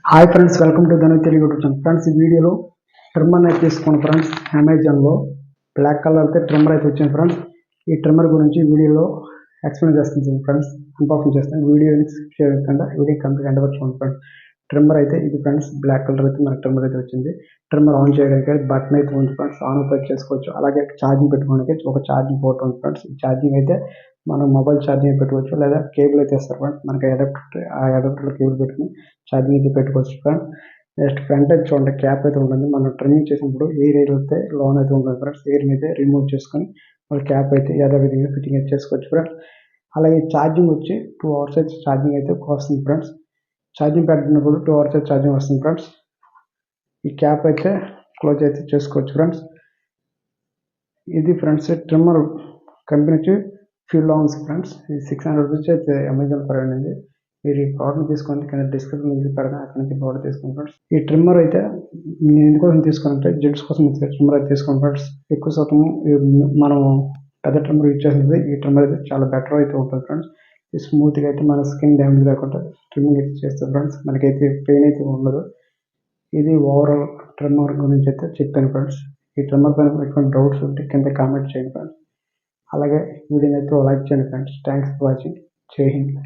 Hi friends, welcome to dhanutelugu YouTube channel. Friends, ఈ వీడియోలో trimmer అయితే తీసుకోండి ఫ్రెండ్స్. అమెజాన్లో బ్లాక్ కలర్ అయితే ట్రిమ్మర్ అయితే వచ్చింది ఫ్రెండ్స్. ఈ ట్రిమ్మర్ గురించి వీడియోలో ఎక్స్ప్లెయిన్ చేస్తుంది ఫ్రెండ్స్, అన్బాక్సింగ్ చేస్తాను. వీడియోని స్కిప్ చేయకుండా వీడియో కంప్లీట్ ఎండ్ వరకు చూడండి ఫ్రెండ్స్. ట్రిమ్మర్ అయితే ఇది ఫ్రెండ్స్, బ్లాక్ కలర్ అయితే మనకి ట్రిమ్మర్ అయితే వచ్చింది. ట్రిమ్మర్ ఆన్ చేయడానికి బటన్ అయితే ఉంది ఫ్రెండ్స్, ఆన్ ఆఫ్ చేసుకోవచ్చు. అలాగే ఛార్జింగ్ పెట్టుకోవడానికి ఒక ఛార్జింగ్ పోర్ట్ ఉంది ఫ్రెండ్స్. ఛార్జింగ్ అయితే మనం మొబైల్ ఛార్జింగ్ పెట్టుకోవచ్చు, లేదా కేబుల్ అయితే ఇస్తారు ఫ్రెండ్స్. మనకి అడాప్టర్ కేబుల్ పెట్టుకుని ఛార్జింగ్ అయితే పెట్టుకోవచ్చు ఫ్రెండ్స్. నెక్స్ట్ ఫ్రంట్ అయితే చూడండి, క్యాప్ అయితే ఉంటుంది. మనం ట్రిమ్మింగ్ చేసినప్పుడు ఎయిర్ అయితే లోన్ అయితే ఉంటుంది ఫ్రెండ్స్. ఎయిర్ని అయితే రిమూవ్ చేసుకొని మన క్యాప్ అయితే యథావిధిగా ఫిట్టింగ్ అయితే చేసుకోవచ్చు ఫ్రెండ్స్. అలాగే ఛార్జింగ్ వచ్చి 2 అవర్స్ అయితే ఛార్జింగ్ అయితే వస్తుంది ఫ్రెండ్స్. ఛార్జింగ్ పెట్టినప్పుడు 2 అవర్స్ అయితే ఛార్జింగ్ వస్తుంది ఫ్రెండ్స్. ఈ క్యాప్ అయితే క్లోజ్ అయితే చేసుకోవచ్చు ఫ్రెండ్స్. ఇది ఫ్రెండ్స్ ట్రిమ్మర్ కంపెనీ వచ్చి ఫ్యూలాన్స్ ఫ్రెండ్స్. ఇది 600 రూపీస్ అయితే అమెజాన్ పడింది. మీరు ఈ ప్రోడక్ట్ తీసుకోండి, కింద డిస్క్రిప్షన్ లింక్ పెడతాను, అక్కడ నుంచి ప్రోడక్ట్ తీసుకోండి ఫ్రెండ్స్. ఈ ట్రిమ్మర్ అయితే నేను ఎందుకోసం తీసుకోవాలంటే జెంట్స్ కోసం ట్రిమ్మర్ అయితే తీసుకోండి ఫ్రెండ్స్. ఎక్కువ శాతం మనం పెద్ద ట్రిమ్మర్ యూజ్ చేస్తుంది. ఈ ట్రిమ్మర్ అయితే చాలా బెటర్ అయితే ఉంటుంది ఫ్రెండ్స్. ఇది స్మూత్గా అయితే మన స్కిన్ డ్యామేజ్ లేకుండా ట్రిమ్మింగ్ అయితే చేస్తుంది ఫ్రెండ్స్. మనకైతే పెయిన్ అయితే ఉండదు. ఇది ఓవరాల్ ట్రిమ్మర్ గురించి అయితే చెప్పాను ఫ్రెండ్స్. ఈ ట్రిమ్మర్ పైన ఎటువంటి డౌట్స్ ఉంటే కింద కామెంట్ చేయండి ఫ్రెండ్స్. అలాగే వీడియోని అయితే లైక్ చేయండి ఫ్రెండ్స్. Thanks for watching. జై హింద్.